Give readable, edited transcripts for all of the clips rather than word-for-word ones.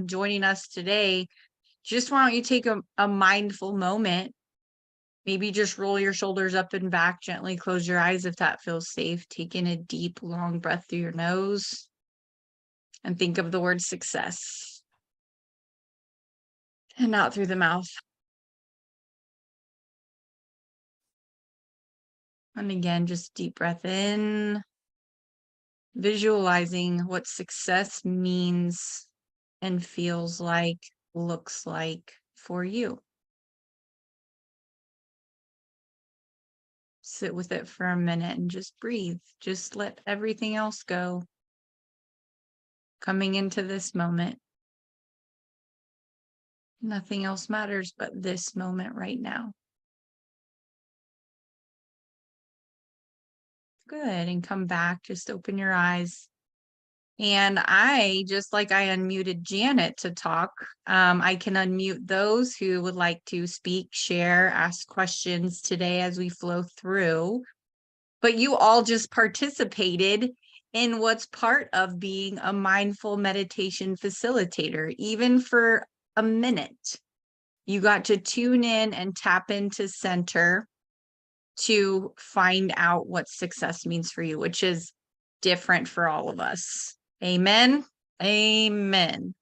joining us today, just why don't you take a mindful moment? Maybe just roll your shoulders up and back, gently close your eyes if that feels safe. Take in a deep, long breath through your nose and think of the word success. And out through the mouth. And again, just deep breath in, visualizing what success means and feels like, looks like for you. Sit with it for a minute and just breathe. Just let everything else go. Coming into this moment. Nothing else matters but this moment right now. Good. And come back. Just open your eyes. And just like I unmuted Janet to talk, I can unmute those who would like to speak, share, ask questions today as we flow through. But you all just participated in what's part of being a mindful meditation facilitator, even for a minute. You got to tune in and tap into center to find out what success means for you, which is different for all of us. Amen. Amen.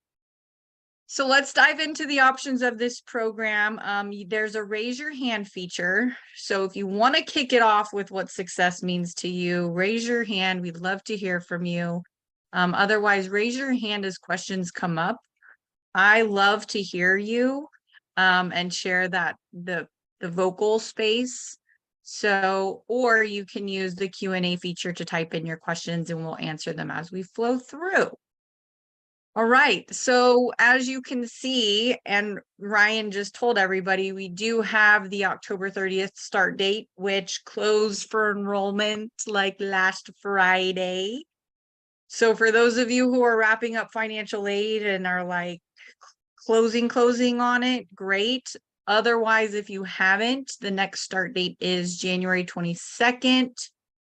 So let's dive into the options of this program. There's a raise your hand feature. So if you want to kick it off with what success means to you, raise your hand. We'd love to hear from you. Otherwise, raise your hand as questions come up. I love to hear you and share that the vocal space. So, or you can use the Q&A feature to type in your questions and we'll answer them as we flow through. All right, so as you can see, and Ryan just told everybody, we do have the October 30th start date, which closed for enrollment like last Friday. So for those of you who are wrapping up financial aid and are like closing on it, great. Otherwise, if you haven't, the next start date is January 22nd.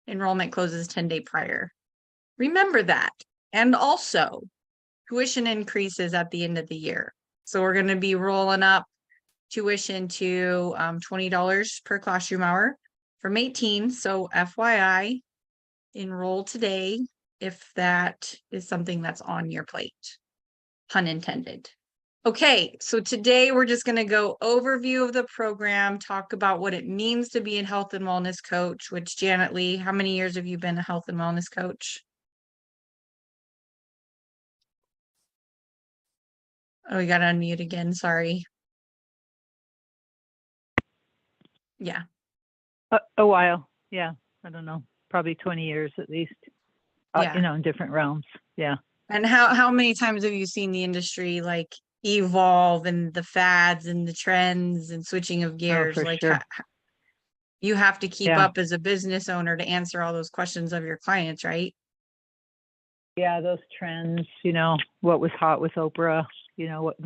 Enrollment closes 10 days prior. Remember that. And also, tuition increases at the end of the year. So we're going to be rolling up tuition to $20 per classroom hour from 18. So FYI, enroll today if that is something that's on your plate. Pun intended. Okay, so today we're just going to go overview of the program, talk about what it means to be a health and wellness coach, which Janet Lee, how many years have you been a health and wellness coach? Oh, we got to unmute again. Sorry. Yeah. A while. Yeah. I don't know. Probably 20 years at least. Yeah. In different realms. Yeah. And how many times have you seen the industry like evolve and the fads and the trends and switching of gears? For like sure. You have to keep up as a business owner to answer all those questions of your clients, right? Yeah, those trends, what was hot with Oprah, what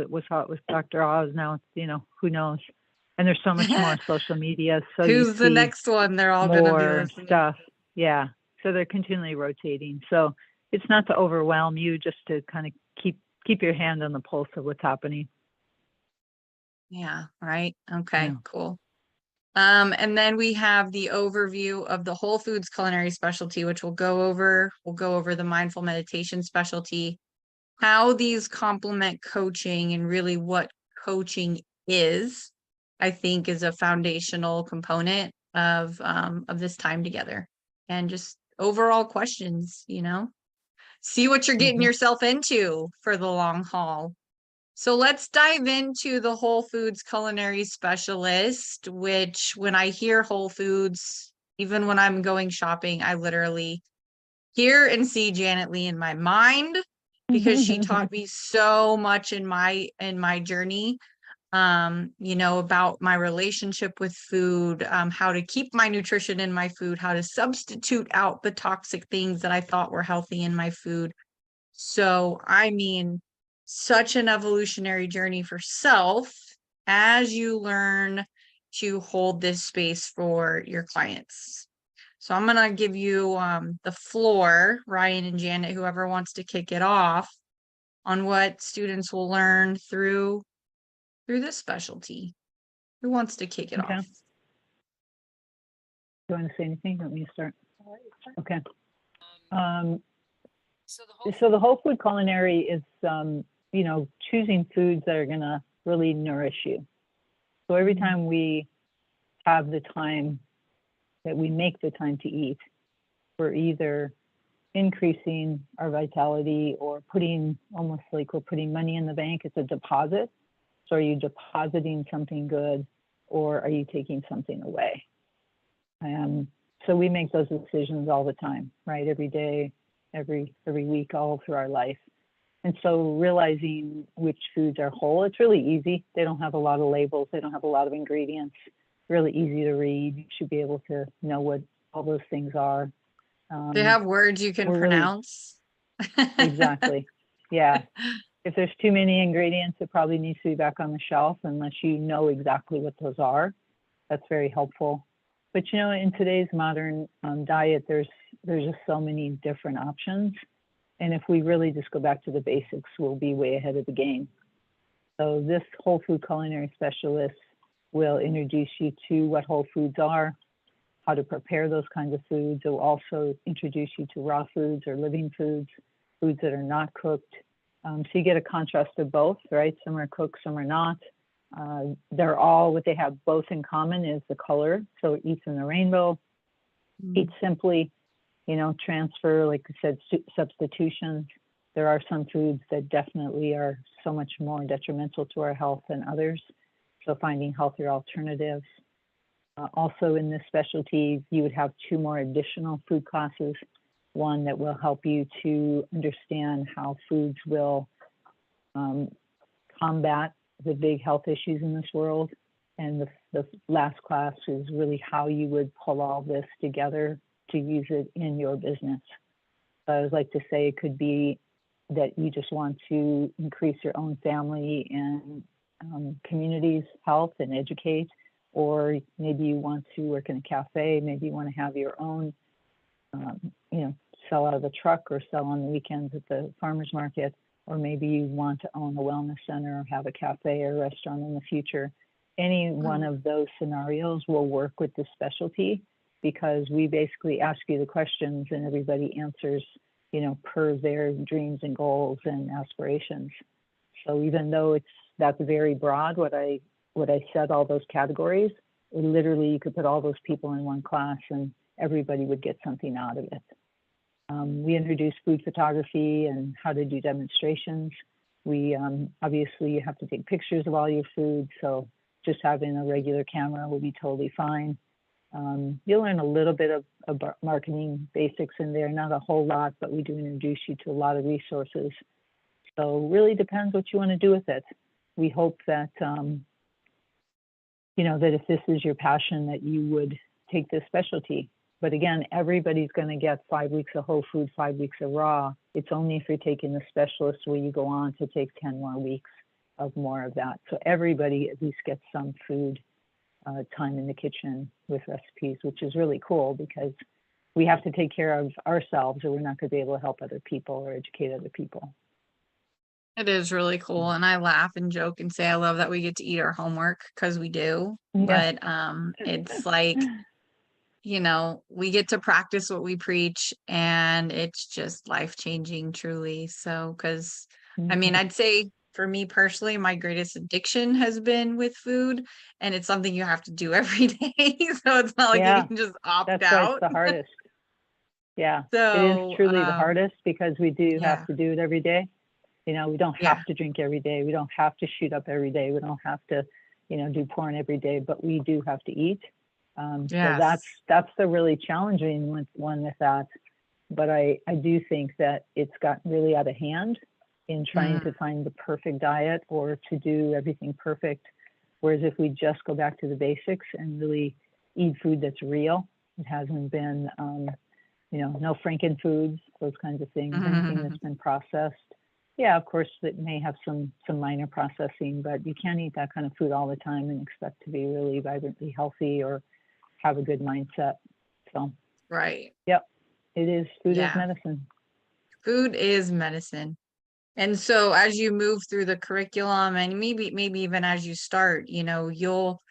was hot with Dr. Oz, now it's, who knows? And there's so much more social media. So who's the next one? They're all going to be listening. Stuff. Yeah. So they're continually rotating. So it's not to overwhelm you, just to kind of keep your hand on the pulse of what's happening. Yeah. Right. Okay, yeah. Cool. And then we have the overview of the Whole Foods Culinary Specialty, which we'll go over. We'll go over the Mindful Meditation Specialty, how these complement coaching, and really what coaching is, I think, is a foundational component of this time together. And just overall questions, see what you're getting yourself into for the long haul. So let's dive into the Whole Foods Culinary Specialist, which when I hear Whole Foods, even when I'm going shopping, I literally hear and see Janet Lee in my mind, because she taught me so much in my journey, about my relationship with food, how to keep my nutrition in my food, how to substitute out the toxic things that I thought were healthy in my food. So, such an evolutionary journey for self as you learn to hold this space for your clients. So I'm going to give you the floor, Ryan and Janet, whoever wants to kick it off. on what students will learn through this specialty. Who wants to kick it Okay. off? Do you want to say anything? Let me start. Okay. So the whole food culinary is, you know, choosing foods that are going to really nourish you. So every time we have the time that we make the time to eat, we're either increasing our vitality or putting, almost like we're putting money in the bank. It's a deposit. So are you depositing something good, or are you taking something away? So we make those decisions all the time, right? Every day, every week, all through our life. And so realizing which foods are whole, it's really easy. They don't have a lot of labels. They don't have a lot of ingredients. Really easy to read. You should be able to know what all those things are. They have words you can pronounce. Exactly. Yeah. If there's too many ingredients, it probably needs to be back on the shelf unless you know exactly what those are. That's very helpful. But you know, in today's modern diet, there's just so many different options. And if we really just go back to the basics, we'll be way ahead of the game. So this Whole Food Culinary Specialist will introduce you to what whole foods are, how to prepare those kinds of foods. It will also introduce you to raw foods or living foods, foods that are not cooked. So you get a contrast of both, right? Some are cooked, some are not. They're all, what they have both in common is the color. So it eats in the rainbow, eat simply, you know, transfer, like I said, substitutions. There are some foods that definitely are so much more detrimental to our health than others. So finding healthier alternatives. Also in this specialty, you would have 2 more additional food classes. One that will help you to understand how foods will combat the big health issues in this world. And the last class is really how you would pull all this together to use it in your business. So I would like to say it could be that you just want to increase your own family and community's health and educate, or maybe you want to work in a cafe, maybe you want to have your own, you know, sell out of the truck or sell on the weekends at the farmer's market, or maybe you want to own a wellness center or have a cafe or restaurant in the future. Any one of those scenarios will work with this specialty, because we basically ask you the questions and everybody answers, you know, per their dreams and goals and aspirations. So even though that's very broad, what I said, all those categories, literally you could put all those people in one class and everybody would get something out of it. We introduce food photography and how to do demonstrations. We obviously you have to take pictures of all your food, so just having a regular camera will be totally fine. You'll learn a little bit of marketing basics in there, not a whole lot, but we do introduce you to a lot of resources. So really depends what you want to do with it. We hope that, you know, that if this is your passion, that you would take this specialty. But again, everybody's going to get 5 weeks of whole food, 5 weeks of raw. It's only if you're taking the specialist where you go on to take 10 more weeks of more of that. So everybody at least gets some food time in the kitchen with recipes, which is really cool, because we have to take care of ourselves or we're not going to be able to help other people or educate other people. It is really cool. And I laugh and joke and say I love that we get to eat our homework, because we do. Yeah. But it's like, you know, we get to practice what we preach, and it's just life-changing, truly. So, because I mean, I'd say for me personally, my greatest addiction has been with food, and it's something you have to do every day. So it's not like you can just opt That's why it's out. the hardest. Yeah, it So, is truly the hardest, because we do have yeah, to do it every day. You know, we don't yeah, have to drink every day. We don't have to shoot up every day. We don't have to, you know, do porn every day, but we do have to eat. So yes. that's the really challenging one with that. But I do think that it's gotten really out of hand in trying to find the perfect diet or to do everything perfect. Whereas if we just go back to the basics and really eat food that's real, it hasn't been, you know, no Franken foods, those kinds of things, anything that's been processed. Yeah, of course, it may have some minor processing, but you can't eat that kind of food all the time and expect to be really vibrantly healthy or have a good mindset. So, Right. yep, it is. Food is Yeah. medicine. Food is medicine. And so as you move through the curriculum and maybe even as you start, you know, you'll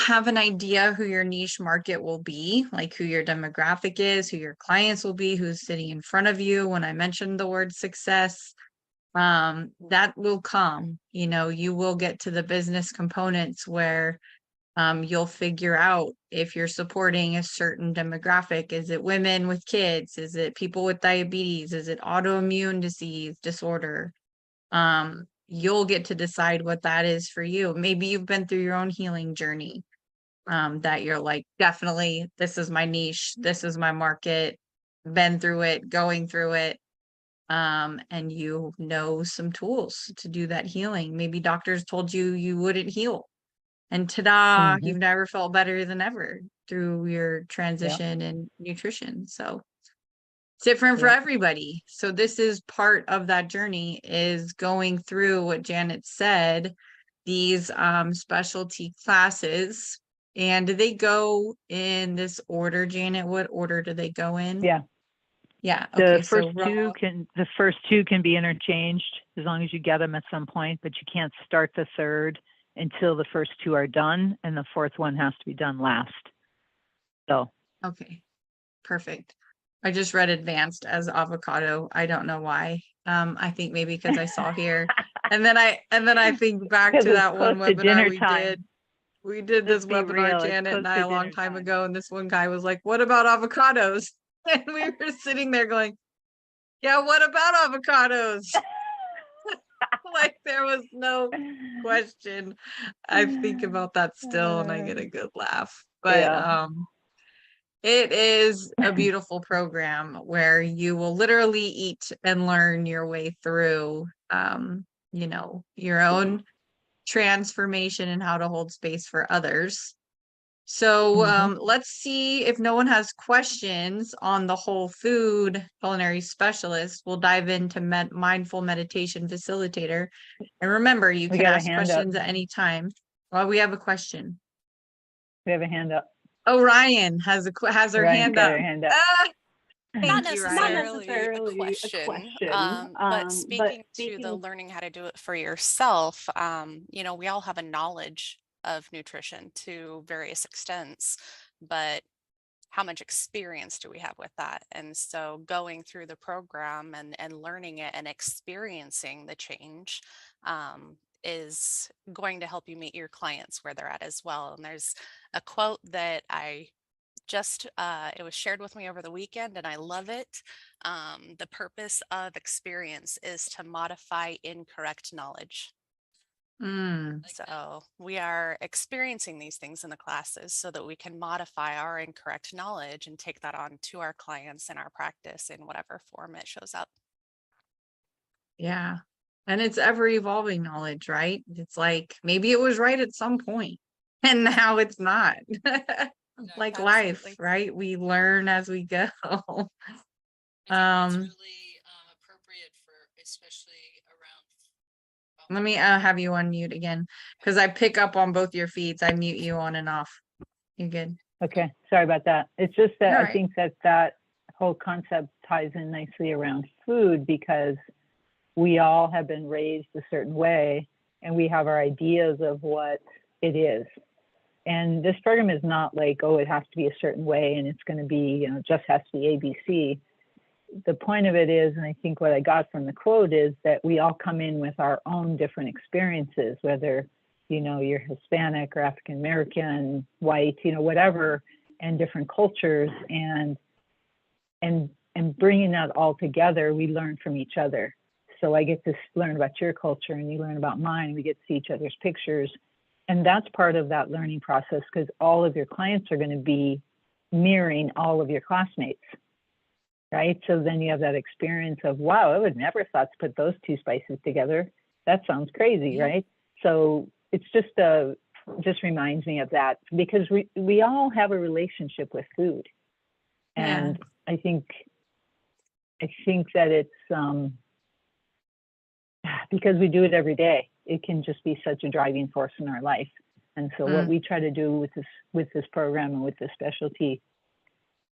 have an idea who your niche market will be, like who your demographic is, who your clients will be, who's sitting in front of you. When I mentioned the word success, that will come, you know, you will get to the business components where you'll figure out if you're supporting a certain demographic. Is it women with kids? Is it people with diabetes? Is it autoimmune disorder? You'll get to decide what that is for you. Maybe you've been through your own healing journey, that you're like, definitely, this is my niche, this is my market, been through it, going through it. And you know some tools to do that healing. Maybe doctors told you you wouldn't heal. And ta-da, Mm-hmm. you've never felt better than ever through your Yeah. transition in nutrition. So it's different for Yeah. everybody. So this is part of that journey, is going through what Janet said, these specialty classes. And do they go in this order, Janet? What order do they go in? Yeah. Yeah. The Okay. first So two can be interchanged as long as you get them at some point, but you can't start the third until the first two are done, and the fourth one has to be done last. So okay. Perfect. I just read advanced as avocado. I don't know why. I think maybe because I saw here. And then I think back because to it's that close one to webinar dinner we time. did. We did this Let's be webinar, real, it's Janet close and I, to a long dinner time time. ago, and this one guy was like, "What about avocados?" And we were sitting there going, "Yeah, what about avocados?" Like there was no question. I think about that still and I get a good laugh. But Yeah. it is a beautiful program where you will literally eat and learn your way through, you know, your own transformation and how to hold space for others. So Mm-hmm. let's see if no one has questions on the Whole Food Culinary Specialist. We'll dive into Mindful Meditation Facilitator. And remember, you We can got a ask hand up. questions at any time. Well, we have a question. We have a hand up. Oh, Ryan has her Ryan's hand got up. her hand up. Ah, Not thank you, Ryan. necessarily a question, but speaking to the learning how to do it for yourself, you know, we all have a knowledge of nutrition to various extents, but how much experience do we have with that? And so going through the program and learning it and experiencing the change is going to help you meet your clients where they're at as well. And there's a quote that I just it was shared with me over the weekend and I love it. The purpose of experience is to modify incorrect knowledge. Mm, So we are experiencing these things in the classes so that we can modify our incorrect knowledge and take that on to our clients in our practice in whatever form it shows up. yeah. And it's ever evolving knowledge, right? It's like maybe it was right at some point and now it's not. Like life, Absolutely. right? We learn as we go. I think that's Um, really appropriate for especially around Let me have you unmute again because I pick up on both your feeds. I mute you on and off. You good? Okay, sorry about that. It's just that All I right. think that whole concept ties in nicely around food, because we all have been raised a certain way and we have our ideas of what it is. And this program is not like, oh, it has to be a certain way and it's going to be, you know, just has to be ABC. The point of it is, and I think what I got from the quote is that we all come in with our own different experiences, whether, you know, you're Hispanic or African American, white, you know, whatever, and different cultures, and bringing that all together, we learn from each other. So I get to learn about your culture and you learn about mine. We get to see each other's pictures. And that's part of that learning process, because all of your clients are going to be mirroring all of your classmates, right? So then you have that experience of, wow, I would never thought to put those two spices together. That sounds crazy, right? So it's just reminds me of that, because we all have a relationship with food. And I think that it's because we do it every day, it can just be such a driving force in our life. And so what we try to do with this program and with this specialty,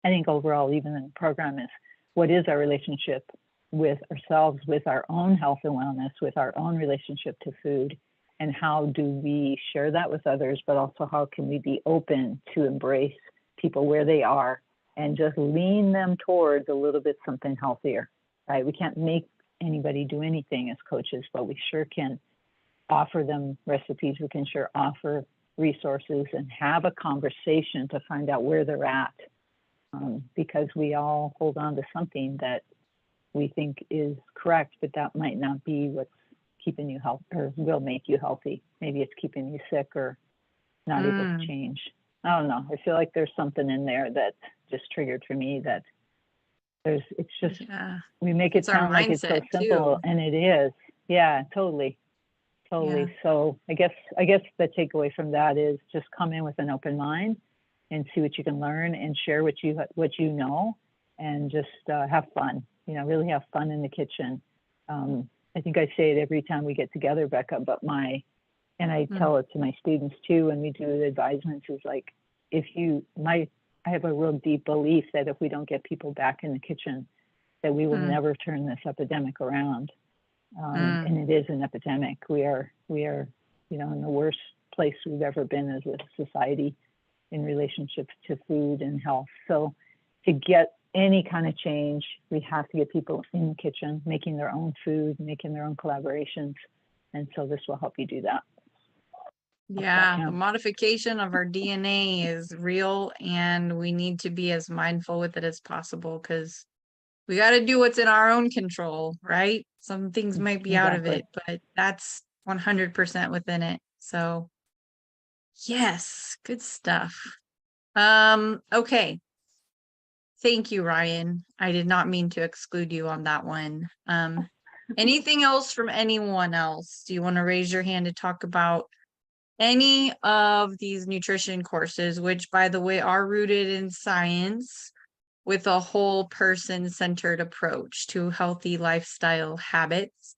I think overall, even in the program, is what is our relationship with ourselves, with our own health and wellness, with our own relationship to food, and how do we share that with others, but also how can we be open to embrace people where they are and just lean them towards a little bit something healthier, right? We can't make anybody do anything as coaches, but we sure can offer them recipes. We can sure offer resources and have a conversation to find out where they're at, because we all hold on to something that we think is correct, but that might not be what's keeping you healthy or will make you healthy. Maybe it's keeping you sick or not able to change. I don't know. I feel like there's something in there that just triggered for me that it's just, we make it sound like it's so simple, and it is. Yeah, totally. Yeah. So I guess the takeaway from that is just come in with an open mind and see what you can learn and share what you know, and just have fun. Really have fun in the kitchen. I think I say it every time we get together, Becca, but and I tell it to my students too when we do the advisements, is like, I have a real deep belief that if we don't get people back in the kitchen, that we will never turn this epidemic around. And it is an epidemic. We are, in the worst place we've ever been as a society in relationships to food and health. So to get any kind of change, we have to get people in the kitchen, making their own food, making their own collaborations. And so this will help you do that. Yeah, the modification of our DNA is real, and we need to be as mindful with it as possible, because we got to do what's in our own control, right? Some things might be out of it, but that's 100% within it. So yes, good stuff. Okay. Thank you, Ryan. I did not mean to exclude you on that one. Anything else from anyone else? Do you want to raise your hand to talk about any of these nutrition courses, which, by the way, are rooted in science with a whole person-centered approach to healthy lifestyle habits,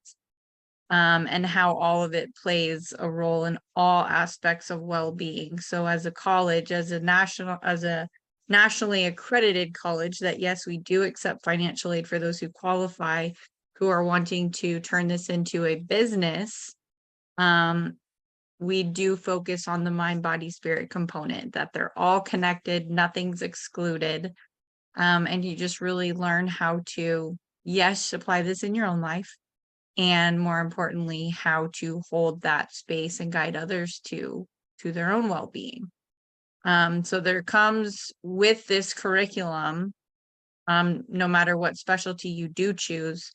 and how all of it plays a role in all aspects of well-being? So as a college, as a nationally accredited college, that yes, we do accept financial aid for those who qualify, who are wanting to turn this into a business. We do focus on the mind, body, spirit component, that they're all connected, nothing's excluded. And you just really learn how to, yes, apply this in your own life, and more importantly, how to hold that space and guide others to their own well-being. So there comes with this curriculum, no matter what specialty you do choose,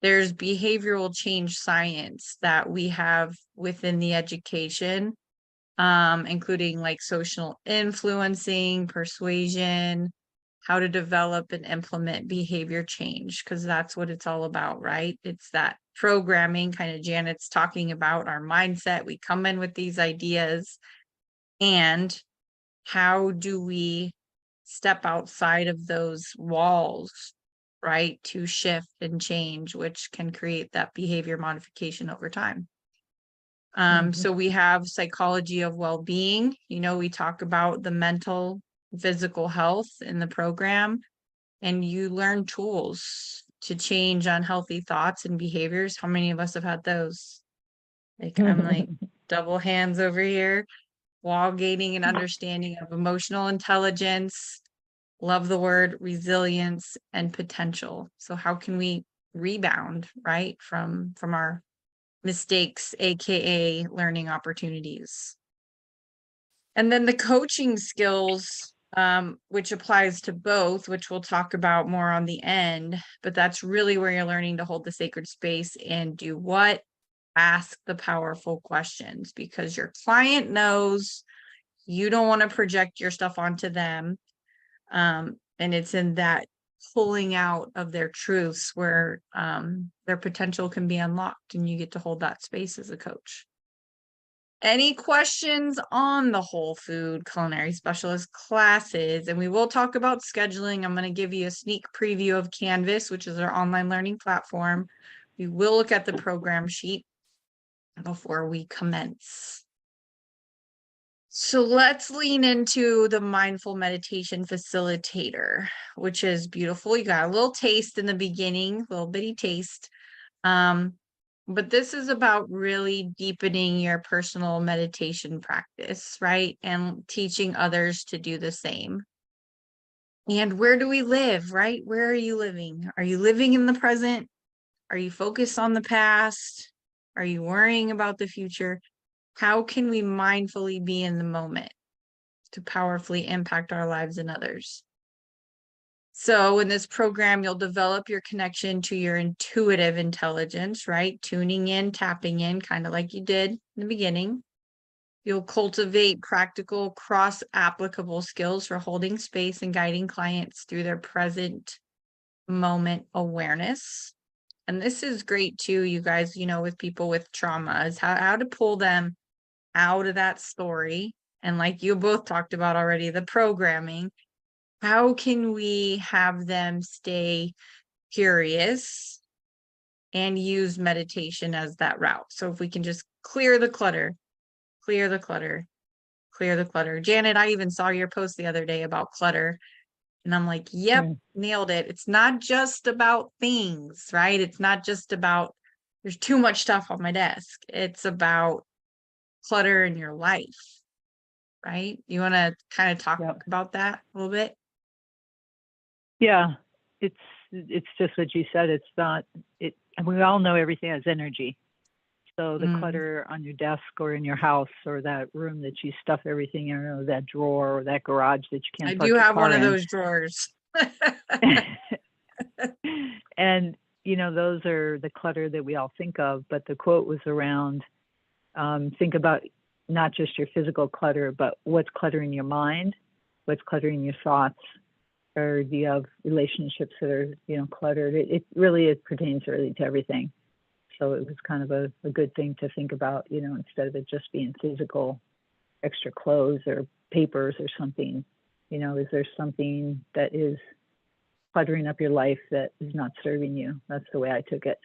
there's behavioral change science that we have within the education, including like social influencing, persuasion, how to develop and implement behavior change, because that's what it's all about, right? It's that programming, kind of Janet's talking about, our mindset. We come in with these ideas, and how do we step outside of those walls, right, to shift and change, which can create that behavior modification over time. So we have psychology of well-being. We talk about the mental, physical health in the program, and you learn tools to change unhealthy thoughts and behaviors. How many of us have had those? I'm like double hands over here. While gaining an understanding of emotional intelligence, love the word, resilience, and potential. So how can we rebound, right, from our mistakes, aka learning opportunities? And then the coaching skills, which applies to both, which we'll talk about more on the end, but that's really where you're learning to hold the sacred space and do what? Ask the powerful questions, because your client knows you don't want to project your stuff onto them. And it's in that pulling out of their truths where their potential can be unlocked, and you get to hold that space as a coach. Any questions on the Whole Food Culinary Specialist classes? And we will talk about scheduling. I'm going to give you a sneak preview of Canvas, which is our online learning platform. We will look at the program sheet before we commence. So let's lean into the Mindful Meditation Facilitator, which is beautiful. You got a little taste in the beginning, little bitty taste. But this is about really deepening your personal meditation practice, right? And teaching others to do the same. And where do we live, right? Where are you living? Are you living in the present? Are you focused on the past? Are you worrying about the future? How can we mindfully be in the moment to powerfully impact our lives and others? So in this program, you'll develop your connection to your intuitive intelligence, right? Tuning in, tapping in, kind of like you did in the beginning. You'll cultivate practical cross-applicable skills for holding space and guiding clients through their present moment awareness. And this is great too, you guys, with people with traumas, how to pull them out of that story. And like you both talked about already, the programming, how can we have them stay curious and use meditation as that route? So if we can just clear the clutter, clear the clutter, clear the clutter. Janet, I even saw your post the other day about clutter. And I'm like, yep, nailed it. It's not just about things, right? It's not just about there's too much stuff on my desk. It's about clutter in your life, right? You want to kind of talk about that a little bit? Yeah, it's just what you said. It's not it, and we all know everything has energy. So the clutter on your desk or in your house or that room that you stuff everything in, or that drawer or that garage that you can't. I park do your have car one of in. those drawers. And those are the clutter that we all think of. But the quote was around think about not just your physical clutter, but what's cluttering your mind, what's cluttering your thoughts, or do you have relationships that are cluttered? It really pertains really to everything. So it was kind of a good thing to think about, instead of it just being physical, extra clothes or papers or something. Is there something that is cluttering up your life that is not serving you? That's the way I took it.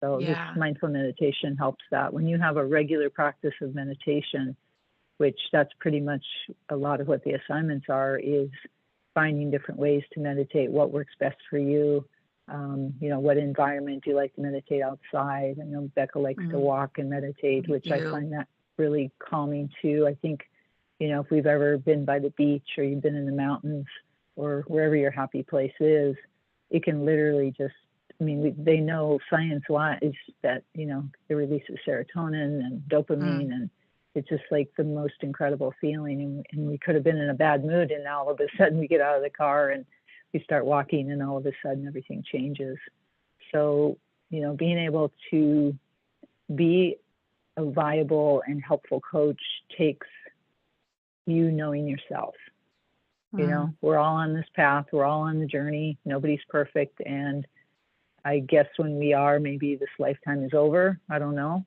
So this mindful meditation helps that. When you have a regular practice of meditation, which that's pretty much a lot of what the assignments are, is finding different ways to meditate, what works best for you. What environment do you like to meditate outside? I know Becca likes to walk and meditate, which I find that really calming too. I think, if we've ever been by the beach or you've been in the mountains or wherever your happy place is, it can literally just, they know science-wise that, it releases serotonin and dopamine, and it's just like the most incredible feeling. And we could have been in a bad mood, and now all of a sudden we get out of the car and we start walking, and all of a sudden everything changes. So, being able to be a viable and helpful coach takes you knowing yourself. We're all on this path. We're all on the journey. Nobody's perfect. And I guess when we are, maybe this lifetime is over. I don't know.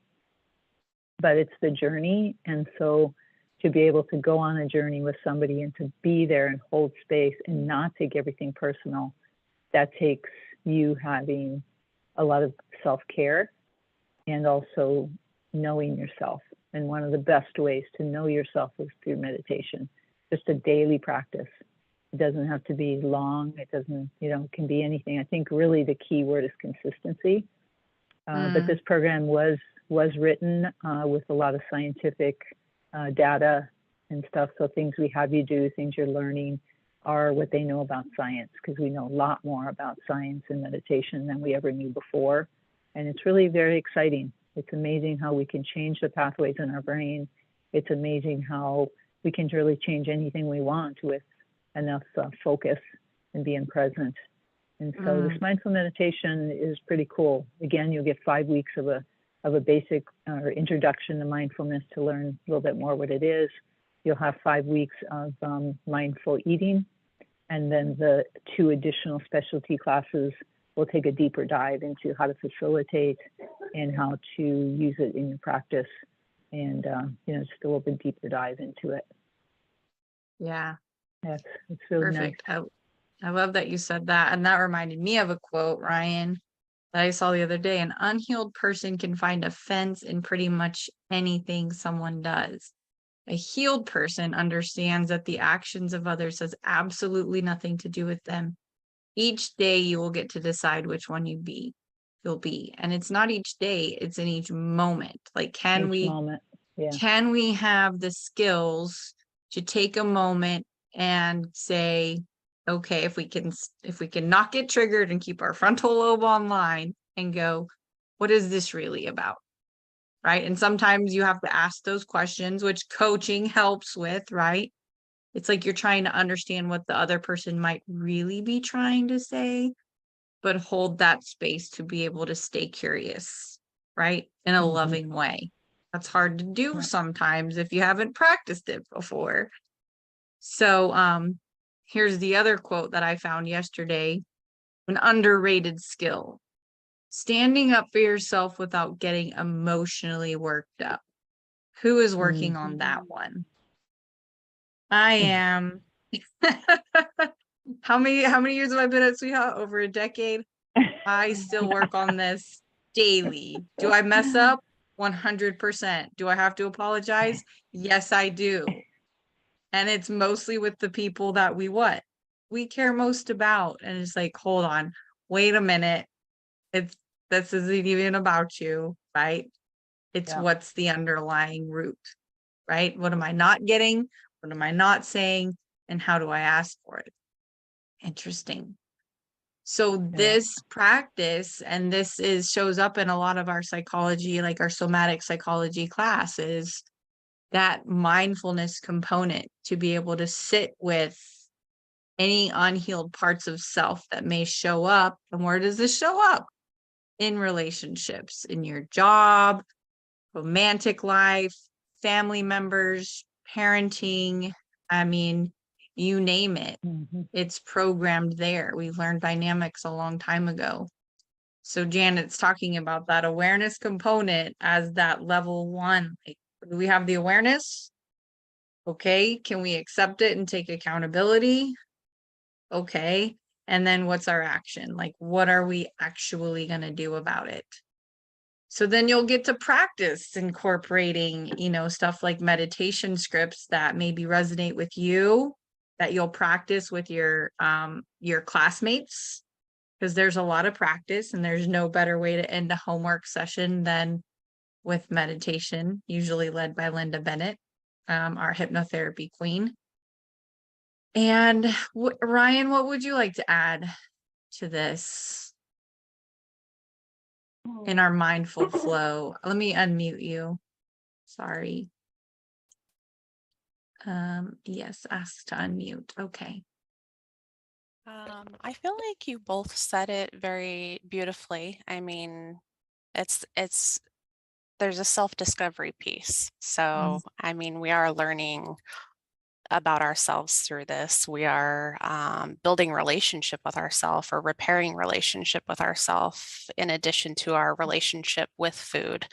But it's the journey. And so to be able to go on a journey with somebody and to be there and hold space and not take everything personal, that takes you having a lot of self-care and also knowing yourself. And one of the best ways to know yourself is through meditation, just a daily practice. It doesn't have to be long. It doesn't, it can be anything. I think really the key word is consistency. But this program was written with a lot of scientific data and stuff. So things we have you do, things you're learning, are what they know about science, because we know a lot more about science and meditation than we ever knew before. And it's really very exciting. It's amazing how we can change the pathways in our brain. It's amazing how we can really change anything we want with enough focus and being present. And so this mindful meditation is pretty cool. Again, you'll get 5 weeks of a basic or introduction to mindfulness to learn a little bit more what it is. You'll have 5 weeks of mindful eating, and then the 2 additional specialty classes will take a deeper dive into how to facilitate and how to use it in your practice, and just a little bit deeper dive into it. Yeah, it's really perfect. nice. I love that you said that, and that reminded me of a quote, Ryan, that I saw the other day. An unhealed person can find offense in pretty much anything someone does. A healed person understands that the actions of others has absolutely nothing to do with them. Each day you will get to decide which one you'll be. And it's not each day, it's in each moment. Like, can we have the skills to take a moment and say, okay, if we can not get triggered and keep our frontal lobe online and go, what is this really about? Right? And sometimes you have to ask those questions, which coaching helps with, right? It's like you're trying to understand what the other person might really be trying to say, but hold that space to be able to stay curious, right? In a loving way. That's hard to do sometimes if you haven't practiced it before. So here's the other quote that I found yesterday, an underrated skill. Standing up for yourself without getting emotionally worked up. Who is working on that one? I am. How many years have I been at SWIHA? Over a decade. I still work on this daily. Do I mess up? 100%. Do I have to apologize? Yes, I do. And it's mostly with the people that we care most about. And it's like, hold on, wait a minute. This isn't even about you, right? It's what's the underlying root, right? What am I not getting? What am I not saying? And how do I ask for it? Interesting. So this practice, and this shows up in a lot of our psychology, like our somatic psychology classes, that mindfulness component to be able to sit with any unhealed parts of self that may show up. And where does this show up? In relationships, in your job, romantic life, family members, parenting. I mean, you name it. It's programmed there. We learned dynamics a long time ago. So Janet's talking about that awareness component as that level one. Like, do we have the awareness? Okay. Can we accept it and take accountability? Okay. And then what's our action? Like, what are we actually going to do about it? So then you'll get to practice incorporating, stuff like meditation scripts that maybe resonate with you, that you'll practice with your classmates, because there's a lot of practice and there's no better way to end a homework session than with meditation, usually led by Linda Bennett, our hypnotherapy queen. And Ryan, what would you like to add to this in our mindful flow? Let me unmute you. Sorry. Yes, ask to unmute. Okay. I feel like you both said it very beautifully. I mean, there's a self-discovery piece. So, I mean, we are learning about ourselves through this. We are building relationship with ourselves, or repairing relationship with ourselves, in addition to our relationship with food.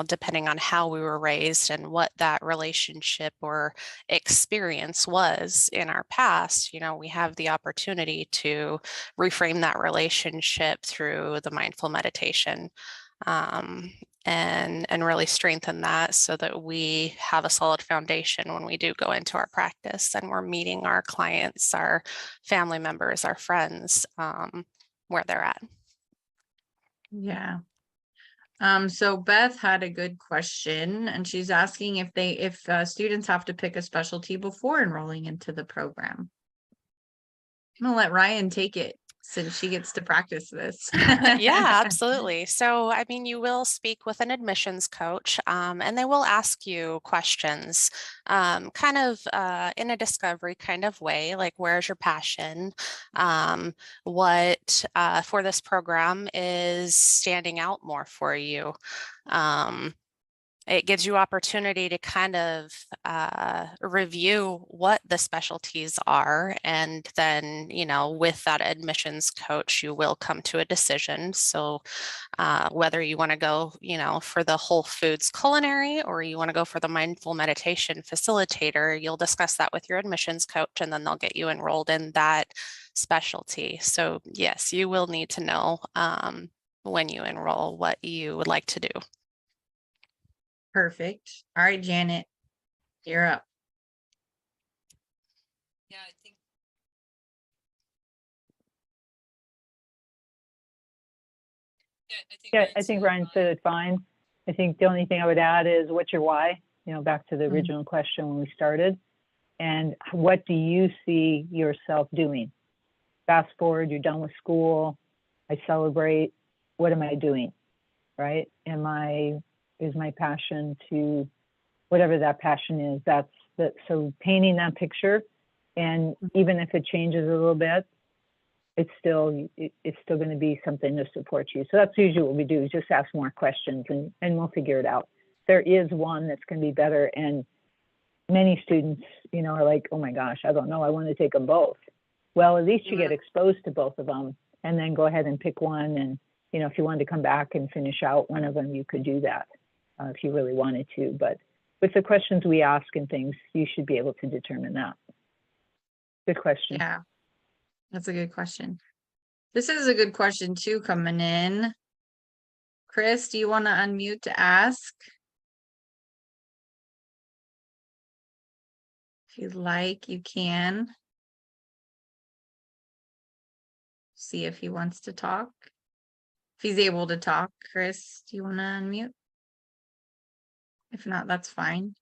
Depending on how we were raised and what that relationship or experience was in our past, we have the opportunity to reframe that relationship through the mindful meditation. And really strengthen that so that we have a solid foundation when we do go into our practice and we're meeting our clients, our family members, our friends, where they're at. Yeah. So Beth had a good question, and she's asking if students have to pick a specialty before enrolling into the program. I'm gonna let Ryan take it, since she gets to practice this. Yeah, absolutely. So, I mean, you will speak with an admissions coach, and they will ask you questions, kind of in a discovery kind of way, like, where's your passion? What for this program is standing out more for you? It gives you opportunity to kind of review what the specialties are. And then, with that admissions coach, you will come to a decision. So whether you want to go, for the Whole Foods Culinary, or you want to go for the Mindful Meditation Facilitator, you'll discuss that with your admissions coach, and then they'll get you enrolled in that specialty. So yes, you will need to know when you enroll what you would like to do. Perfect. All right, Janet, you're up. Yeah, I think Yeah, I think Ryan said it fine. I think the only thing I would add is what's your why? You know, back to the original question when we started. And what do you see yourself doing? Fast forward, you're done with school. I celebrate. What am I doing? Right? Is my passion to whatever that passion is? So painting that picture, and even if it changes a little bit, it's still going to be something to support you. So that's usually what we do, is just ask more questions and we'll figure it out. There is one that's going to be better. And many students, you know, are like, oh my gosh, I don't know, I want to take them both. Well, at least you get exposed to both of them, and then go ahead and pick one. And, you know, if you wanted to come back and finish out one of them, you could do that if you really wanted to. But with the questions we ask and things, you should be able to determine that. Good question. Yeah, that's a good question. This is a good question too coming in. Chris, do you want to unmute to ask? If you'd like, you can. See if he wants to talk. If he's able to talk, Chris, do you want to unmute? If not, that's fine.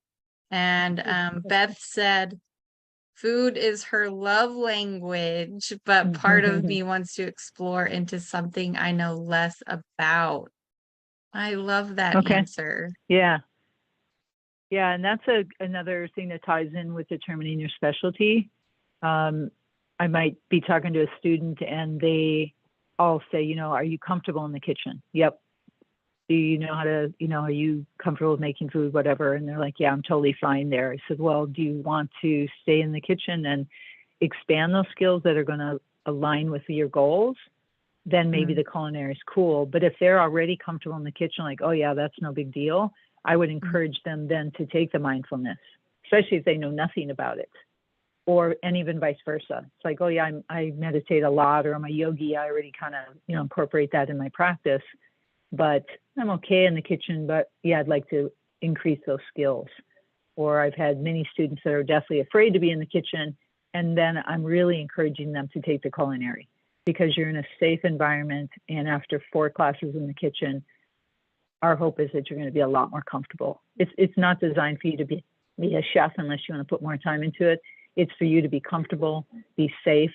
And Beth said, food is her love language, but part of me wants to explore into something I know less about. I love that answer. Yeah. Yeah, and that's another thing that ties in with determining your specialty. I might be talking to a student and they all say, you know, are you comfortable in the kitchen? Yep. Do you know how to, you know, are you comfortable with making food, whatever? And they're like, yeah, I'm totally fine there. I said, well, do you want to stay in the kitchen and expand those skills that are going to align with your goals? Then maybe the culinary is cool. But if they're already comfortable in the kitchen, like, oh yeah, that's no big deal, I would encourage them then to take the mindfulness, especially if they know nothing about it. And even vice versa. It's like, oh yeah, I meditate a lot, or I'm a yogi. I already kind of, you know, incorporate that in my practice, but I'm okay in the kitchen, but yeah, I'd like to increase those skills. Or I've had many students that are deathly afraid to be in the kitchen, and then I'm really encouraging them to take the culinary, because you're in a safe environment. And after 4 classes in the kitchen, our hope is that you're going to be a lot more comfortable. It's not designed for you to be a chef unless you want to put more time into it. It's for you to be comfortable, be safe,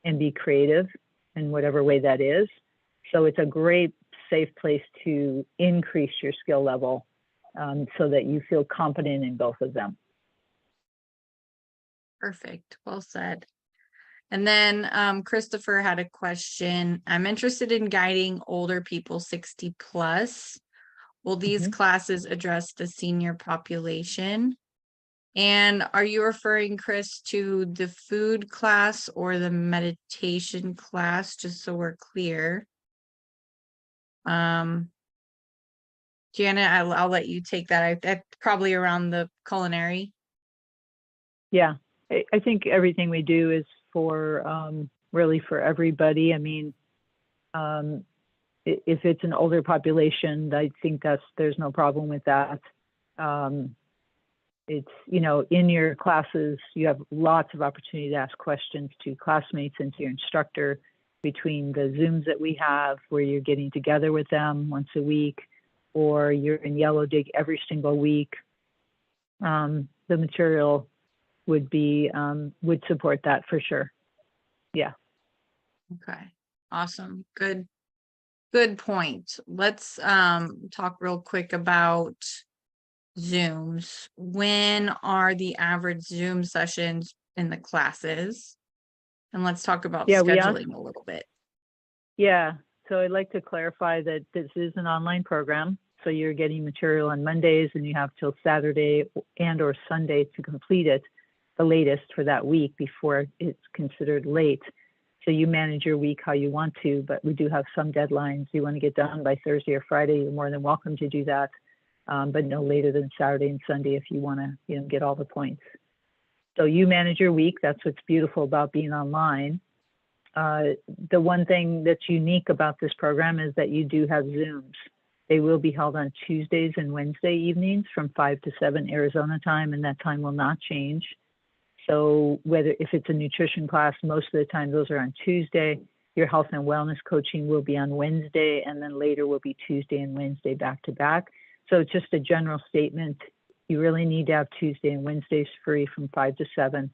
and be creative in whatever way that is. So it's a great, safe place to increase your skill level so that you feel competent in both of them. Perfect. Well said. And then Christopher had a question. I'm interested in guiding older people 60 plus. Will these classes address the senior population? And are you referring, Chris, to the food class or the meditation class, just so we're clear? Janet, I'll let you take that. I probably around the culinary. Yeah, I think everything we do is for really for everybody. I mean, if it's an older population, I think there's no problem with that. It's, you know, in your classes, you have lots of opportunity to ask questions to classmates and to your instructor between the Zooms that we have, where you're getting together with them once a week, or you're in Yellow Dig every single week. The material would support that for sure. Yeah. Okay. Awesome. Good point. Let's talk real quick about Zooms. When are the average Zoom sessions in the classes? And let's talk about scheduling a little bit. Yeah. So I'd like to clarify that this is an online program. So you're getting material on Mondays, and you have till Saturday and or Sunday to complete it, the latest for that week, before it's considered late. So you manage your week how you want to, but we do have some deadlines. You want to get done by Thursday or Friday, you're more than welcome to do that. But no later than Saturday and Sunday if you want to, you know, get all the points. So you manage your week. That's what's beautiful about being online. The one thing that's unique about this program is that you do have Zooms. They will be held on Tuesdays and Wednesday evenings from 5 to 7 Arizona time, and that time will not change. So if it's a nutrition class, most of the time those are on Tuesday. Your health and wellness coaching will be on Wednesday, and then later will be Tuesday and Wednesday back to back. So it's just a general statement. You really need to have Tuesday and Wednesdays free from 5 to 7.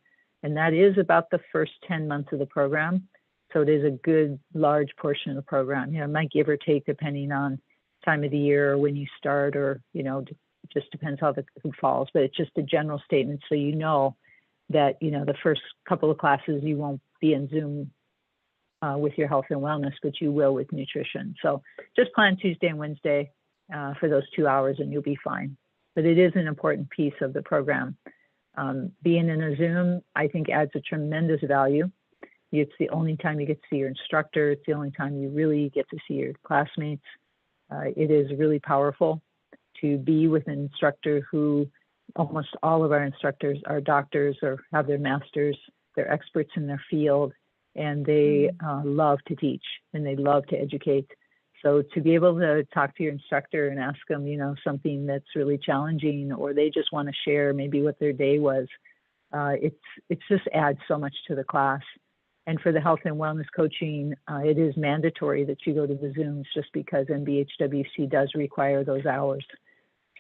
And that is about the first 10 months of the program. So it is a good large portion of the program. It might give or take depending on time of the year or when you start, or, it just depends how who falls. But it's just a general statement, so that, the first couple of classes you won't be in Zoom with your health and wellness, but you will with nutrition. So just plan Tuesday and Wednesday for those 2 hours and you'll be fine. But it is an important piece of the program. Being in a Zoom, I think, adds a tremendous value. It's the only time you get to see your instructor. It's the only time you really get to see your classmates. It is really powerful to be with an instructor who, almost all of our instructors are doctors or have their masters. They're experts in their field, and they love to teach and they love to educate. So to be able to talk to your instructor and ask them, something that's really challenging, or they just want to share maybe what their day was, it's just adds so much to the class. And for the health and wellness coaching, it is mandatory that you go to the Zooms, just because NBHWC does require those hours.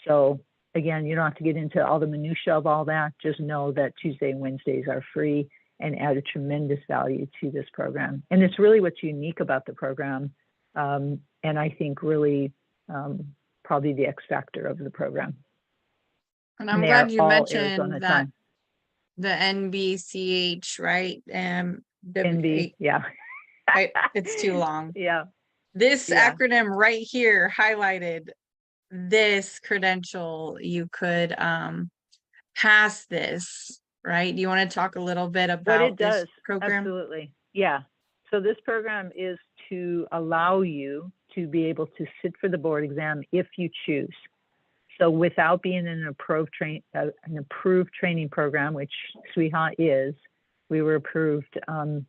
So again, you don't have to get into all the minutia of all that. Just know that Tuesday and Wednesdays are free and add a tremendous value to this program. And it's really what's unique about the program. And I think really probably the X factor of the program. And I'm glad you mentioned that the NBCH, right? NB, yeah. It's too long. Yeah. This acronym right here highlighted this credential. You could pass this, right? Do you want to talk a little bit about this program? Absolutely. Yeah. So this program is to allow you to be able to sit for the board exam if you choose. So without being in an approved training program, which SWIHA is, we were approved, when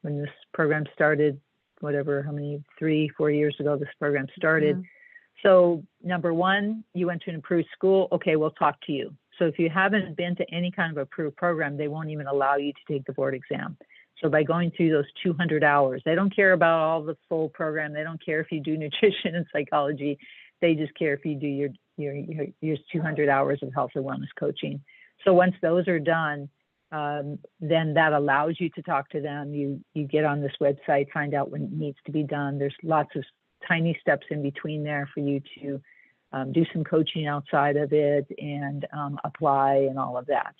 this program started, 3-4 years ago, this program started. So number one, you went to an approved school. Okay, we'll talk to you. So if you haven't been to any kind of approved program, they won't even allow you to take the board exam. So by going through those 200 hours, they don't care about all the full program. They don't care if you do nutrition and psychology. They just care if you do your 200 hours of health and wellness coaching. So once those are done, then that allows you to talk to them. You get on this website, find out what needs to be done. There's lots of tiny steps in between there for you to do some coaching outside of it and apply and all of that.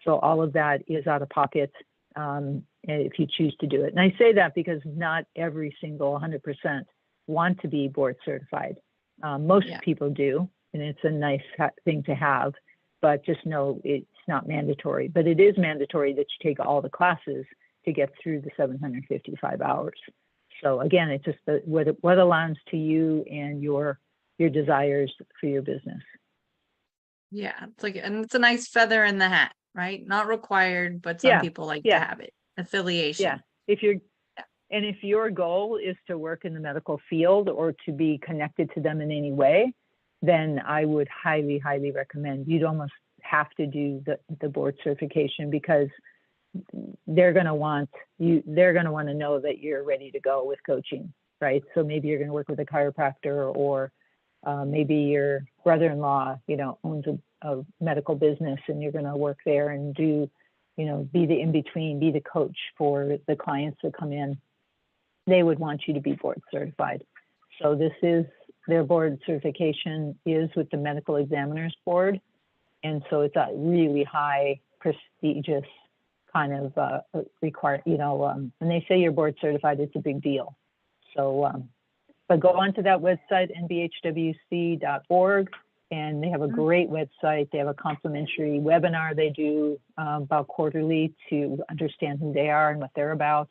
So all of that is out of pocket if you choose to do it. And I say that because not every single 100% want to be board certified. Most people do, and it's a nice thing to have, but just know it's not mandatory. But it is mandatory that you take all the classes to get through the 755 hours. So again, it's just what aligns to you and your desires for your business. Yeah, and it's a nice feather in the hat, right? Not required, but some people like to have it. Affiliation. Yeah. If your goal is to work in the medical field or to be connected to them in any way, then I would highly, highly recommend. You'd almost have to do the board certification, because they're going to want to know that you're ready to go with coaching, right? So maybe you're going to work with a chiropractor, or maybe your brother-in-law, owns a medical business, and you're going to work there and do, be the in-between, be the coach for the clients that come in. They would want you to be board certified. So their board certification is with the Medical Examiners Board. And so it's a really high prestigious kind of required, when they say you're board certified, it's a big deal. So, but go onto that website, NBHWC.org, and they have a great website. They have a complimentary webinar they do about quarterly to understand who they are and what they're about.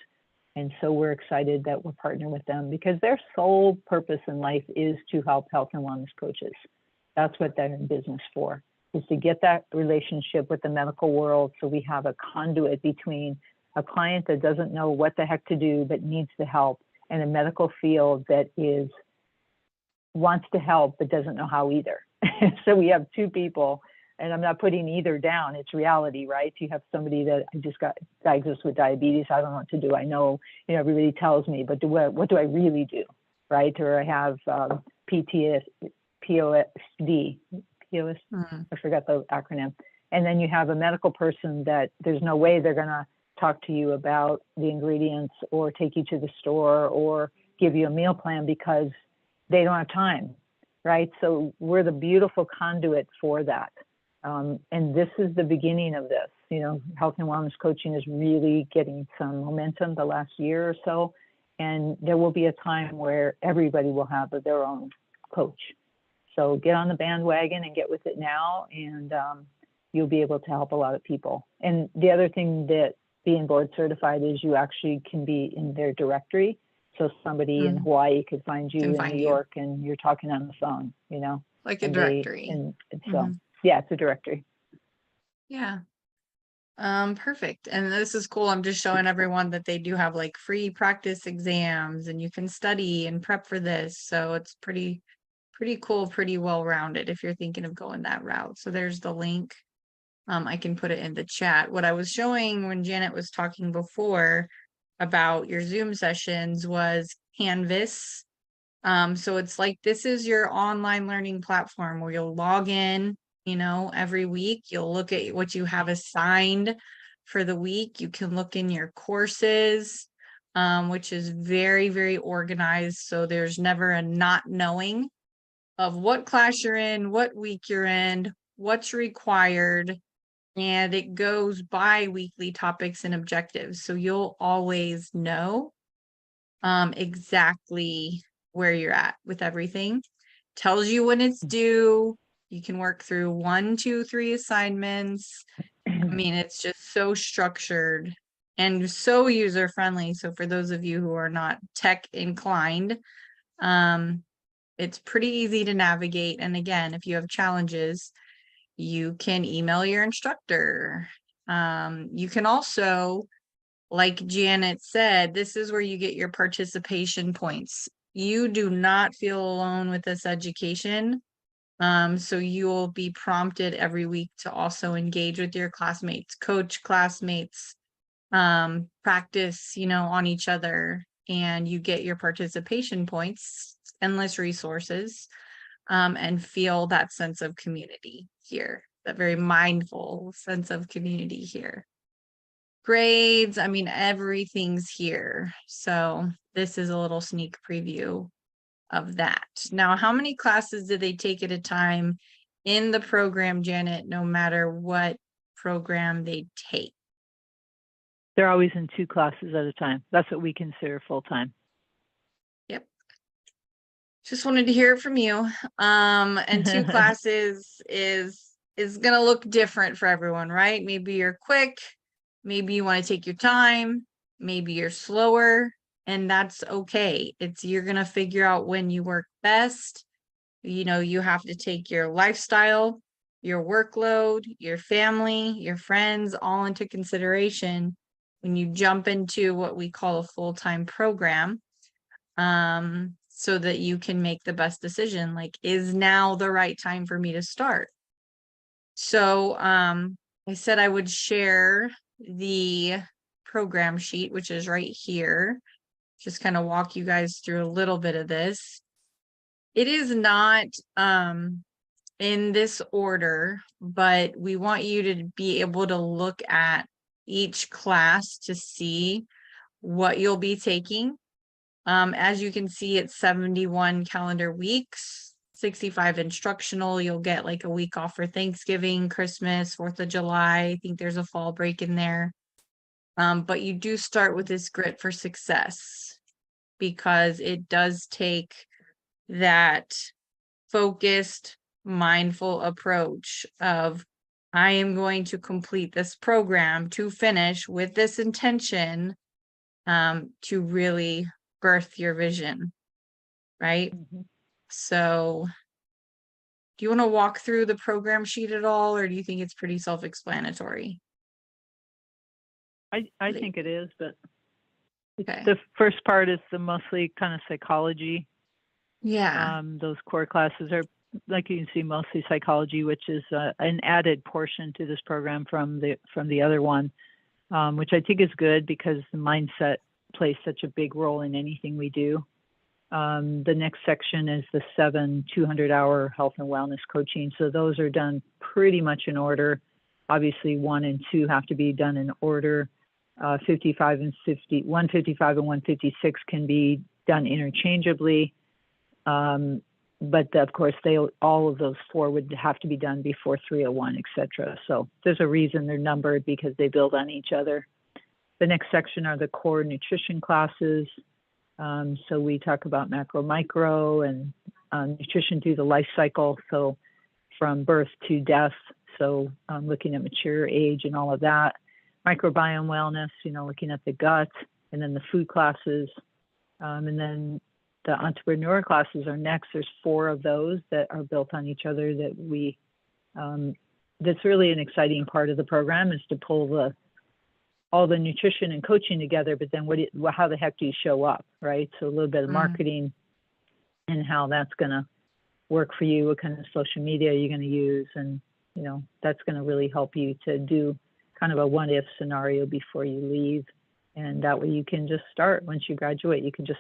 And so we're excited that we're partnering with them, because their sole purpose in life is to help health and wellness coaches. That's what they're in business for, is to get that relationship with the medical world, so we have a conduit between a client that doesn't know what the heck to do but needs the help, and a medical field that is wants to help but doesn't know how either. So we have two people, and I'm not putting either down. It's reality, right? You have somebody that I just got diagnosed with diabetes. I don't know what to do. I know, everybody tells me, but what do I really do, right? Or I have POSD. I forgot the acronym. And then you have a medical person that there's no way they're going to talk to you about the ingredients or take you to the store or give you a meal plan because they don't have time, right? So we're the beautiful conduit for that. And this is the beginning of this. Health and wellness coaching is really getting some momentum the last year or so. And there will be a time where everybody will have their own coach. So get on the bandwagon and get with it now, and you'll be able to help a lot of people. And the other thing that being board certified is you actually can be in their directory. So somebody in Hawaii could find you in New York and you're talking on the phone, Like a directory. So yeah, it's a directory. Yeah. Perfect. And this is cool. I'm just showing everyone that they do have like free practice exams and you can study and prep for this. So it's pretty cool, pretty well-rounded if you're thinking of going that route. So there's the link. I can put it in the chat. What I was showing when Janet was talking before about your Zoom sessions was Canvas. So it's like, this is your online learning platform where you'll log in, every week. You'll look at what you have assigned for the week. You can look in your courses, which is very, very organized. So there's never a not knowing of what class you're in, what week you're in, what's required, and it goes by weekly topics and objectives. So you'll always know exactly where you're at with everything. Tells you when it's due. You can work through 1, 2, 3 assignments. I mean, it's just so structured and so user-friendly. So for those of you who are not tech inclined, it's pretty easy to navigate. And again, if you have challenges, you can email your instructor. You can also, like Janet said, this is where you get your participation points. You do not feel alone with this education. So you'll be prompted every week to also engage with your classmates, coach classmates, practice, on each other, and you get your participation points, endless resources, and feel that sense of community here, that very mindful sense of community here. Grades, I mean, everything's here. So this is a little sneak preview of that. Now, how many classes do they take at a time in the program, Janet, no matter what program they take? They're always in 2 classes at a time. That's what we consider full-time. Yep. Just wanted to hear it from you. And 2 classes is gonna look different for everyone, right? Maybe you're quick, maybe you want to take your time, maybe you're slower, and that's okay. You're gonna figure out when you work best. You have to take your lifestyle, your workload, your family, your friends, all into consideration when you jump into what we call a full-time program, so that you can make the best decision. Like, is now the right time for me to start? So I said I would share the program sheet, which is right here. Just kind of walk you guys through a little bit of this. It is not in this order, but we want you to be able to look at each class to see what you'll be taking. As you can see, it's 71 calendar weeks, 65 instructional. You'll get like a week off for Thanksgiving, Christmas, 4th of July. I think there's a fall break in there. But you do start with this grit for success, because it does take that focused, mindful approach of, I am going to complete this program to finish with this intention, to really birth your vision, right? So do you want to walk through the program sheet at all, or do you think it's pretty self-explanatory? I think it is, but okay. The first part is the mostly kind of psychology Yeah. Those core classes are, like you can see, mostly psychology, which is an added portion to this program from the other one, which I think is good because the mindset plays such a big role in anything we do. The next section is the 7 200-hour health and wellness coaching. So those are done pretty much in order. Obviously, 1 and 2 have to be done in order. 55 and 50, 155 and 156 can be done interchangeably. But of course, all of those 4 would have to be done before 301, etc. So there's a reason they're numbered because they build on each other. The next section are the core nutrition classes. So we talk about macro, micro, and nutrition through the life cycle. So from birth to death. So looking at mature age and all of that. Microbiome wellness, looking at the gut, and then the food classes. And then the entrepreneur classes are next. There's 4 of those that are built on each other that that's really an exciting part of the program, is to pull all the nutrition and coaching together, but then how the heck do you show up, right? So a little bit of marketing and how that's going to work for you, what kind of social media you're going to use. And, that's going to really help you to do kind of a what if scenario before you leave. And that way you can just start once you graduate, you can just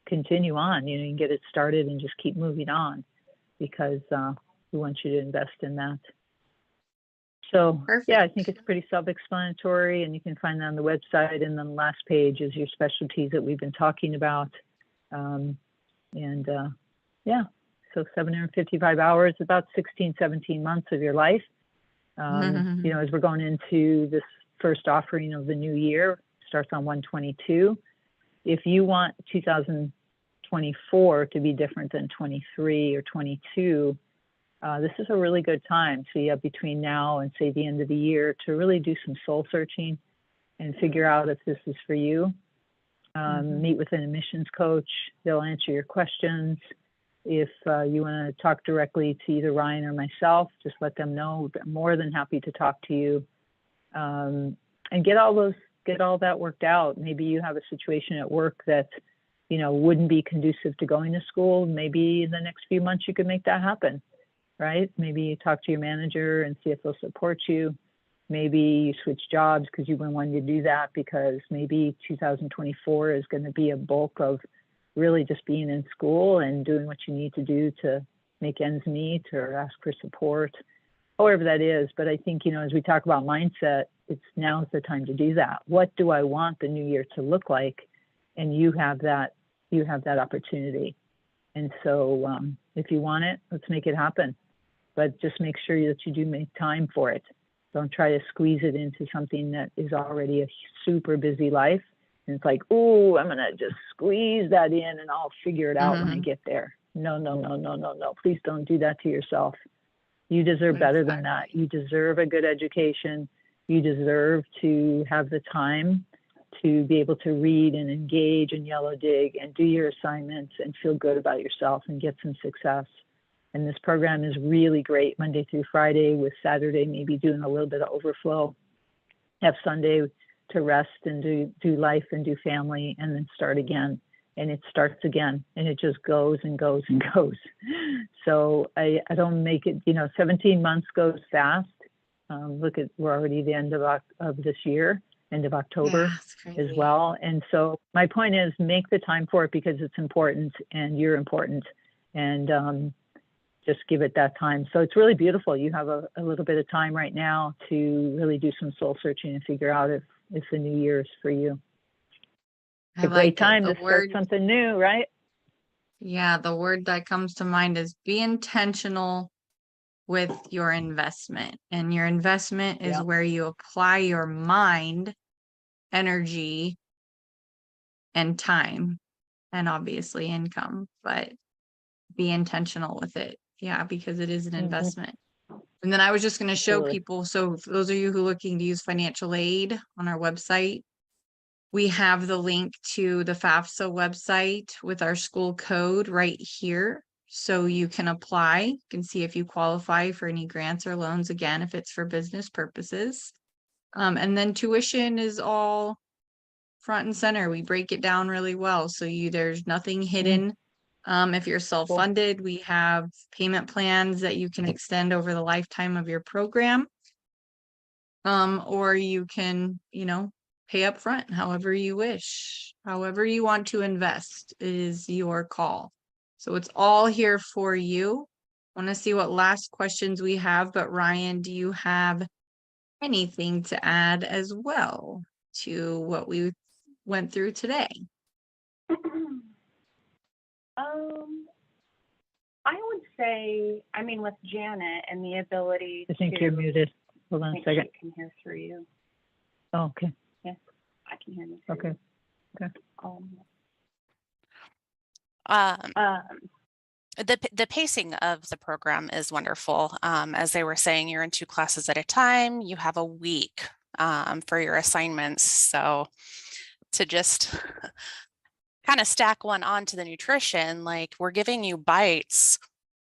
continue on, you can get it started and just keep moving on, because we want you to invest in that. So Perfect. Yeah, I think it's pretty self-explanatory, and you can find that on the website. And then the last page is your specialties that we've been talking about. So 755 hours, about 16, 17 months of your life. As we're going into this first offering of the new year, starts on 1/22. If you want 2024 to be different than 23 or 22, this is a really good time. So you have between now and, say, the end of the year to really do some soul searching and figure out if this is for you. Meet with an admissions coach. They'll answer your questions. If you want to talk directly to either Ryan or myself, just let them know. I'm more than happy to talk to you and get all that worked out. Maybe you have a situation at work that wouldn't be conducive to going to school. Maybe in the next few months you could make that happen. Right? Maybe you talk to your manager and see if they'll support you. Maybe you switch jobs because you've been wanting to do that, because maybe 2024 is going to be a bulk of really just being in school and doing what you need to do to make ends meet or ask for support, however that is. But I think, as we talk about mindset, now's the time to do that. What do I want the new year to look like? And you have that opportunity. And so if you want it, let's make it happen. But just make sure that you do make time for it. Don't try to squeeze it into something that is already a super busy life. And it's like, oh, I'm going to just squeeze that in and I'll figure it out when I get there. No. Please don't do that to yourself. You deserve better than that. You deserve a good education. You deserve to have the time to be able to read and engage and yellow dig and do your assignments and feel good about yourself and get some success. And this program is really great Monday through Friday, with Saturday maybe doing a little bit of overflow. Have Sunday to rest and do life and do family, and then start again. And it starts again, and it just goes and goes and goes. So I don't make it, 17 months goes fast. We're already the end of this year, end of October as well. And so my point is, make the time for it, because it's important and you're important. And just give it that time. So it's really beautiful. You have a little bit of time right now to really do some soul searching and figure out if the new year is for you. It's a great time to start something new, right? Yeah, the word that comes to mind is be intentional with your investment. And your investment is where you apply your mind, energy, and time, and obviously income, but be intentional with it. Yeah, because it is an investment. And then I was just going to show people. So for those of you who are looking to use financial aid, on our website, we have the link to the FAFSA website with our school code right here. So you can apply. You can see if you qualify for any grants or loans, again, if it's for business purposes. And then tuition is all front and center. We break it down really well. So there's nothing hidden. If you're self-funded, we have payment plans that you can extend over the lifetime of your program. Or you can, pay up front, however you wish, however you want to invest is your call. So it's all here for you. I want to see what last questions we have, but Ryan, do you have anything to add as well to what we went through today? I would say, with Janet and the ability I think you're muted. Hold on a second. I can hear through you. Oh, okay. Yes, I can hear you. Okay. Okay. The pacing of the program is wonderful. As they were saying, you're in 2 classes at a time. You have a week for your assignments. So to just kind of stack one onto the nutrition, like we're giving you bites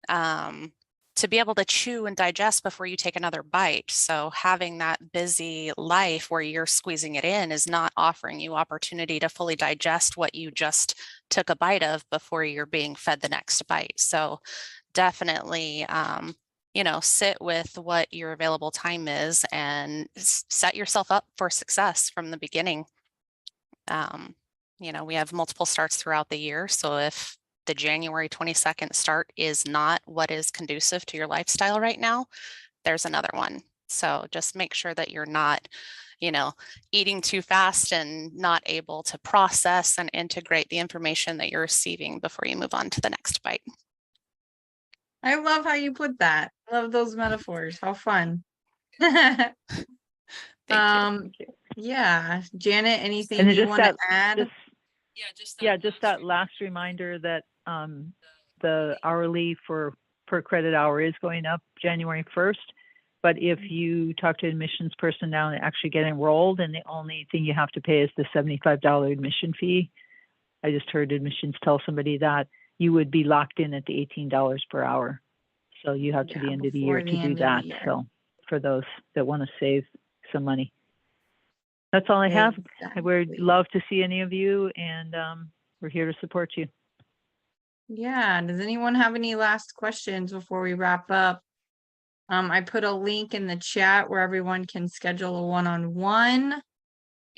to be able to chew and digest before you take another bite. So having that busy life where you're squeezing it in is not offering you opportunity to fully digest what you just took a bite of before you're being fed the next bite. So definitely, sit with what your available time is and set yourself up for success from the beginning. We have multiple starts throughout the year. So if the January 22nd start is not what is conducive to your lifestyle right now, there's another one. So just make sure that you're not, eating too fast and not able to process and integrate the information that you're receiving before you move on to the next bite. I love how you put that. I love those metaphors. How fun. Thank you. Yeah. Janet, anything you want to add? Just that last reminder that the hourly per credit hour is going up January 1st. But if you talk to an admissions person now and actually get enrolled, and the only thing you have to pay is the $75 admission fee, I just heard admissions tell somebody that you would be locked in at the $18 per hour. So you have to the end of the year to do that. So for those that want to save some money. That's all I have. We'd love to see any of you, and we're here to support you. Yeah. Does anyone have any last questions before we wrap up? I put a link in the chat where everyone can schedule a one-on-one,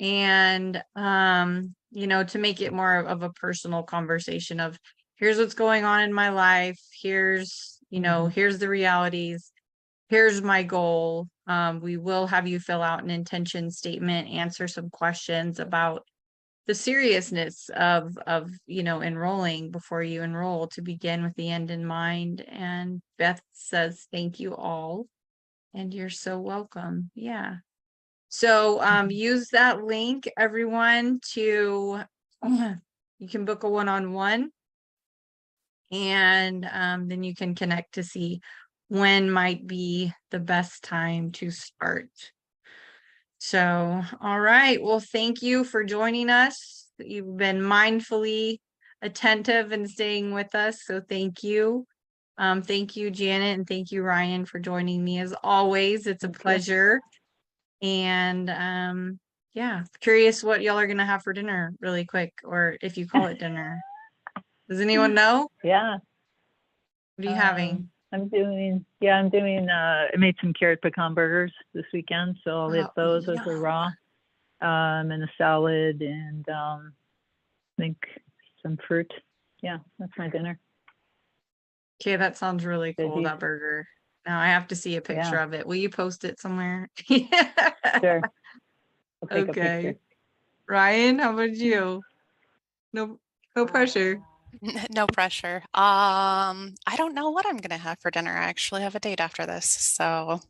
and to make it more of a personal conversation of here's what's going on in my life. Here's here's the realities. Here's my goal. We will have you fill out an intention statement, answer some questions about the seriousness of enrolling before you enroll, to begin with the end in mind. And Beth says, thank you all. And you're so welcome. Yeah. So use that link, everyone, to you can book a one-on-one, and then you can connect to see when might be the best time to start. So, all right. Well, thank you for joining us. You've been mindfully attentive and staying with us. So thank you. Thank you, Janet, and thank you, Ryan, for joining me as always. It's a pleasure. And yeah, curious what y'all are gonna have for dinner really quick, or if you call it dinner. Does anyone know? Yeah. What are you having? I made some carrot pecan burgers this weekend, so I'll hit those as a raw, and a salad, and I think some fruit. Yeah, that's my dinner. Okay, that sounds really cool, that burger. Now I have to see a picture of it. Will you post it somewhere? Sure. I'll take a picture. Ryan, how about you? No pressure. No pressure. I don't know what I'm gonna have for dinner. I actually have a date after this, so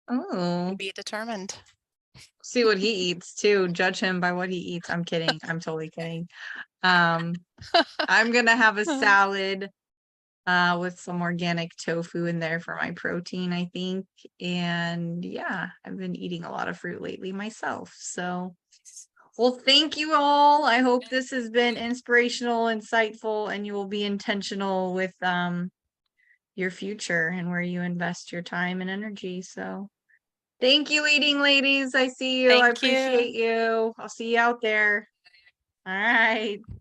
to be determined. See what he eats too. Judge him by what he eats. I'm kidding. I'm totally kidding. I'm gonna have a salad with some organic tofu in there for my protein, I think. And yeah, I've been eating a lot of fruit lately myself. So well, thank you all. I hope this has been inspirational, insightful, and you will be intentional with your future and where you invest your time and energy. So thank you, eating ladies. I see you. I appreciate you. I'll see you out there. All right.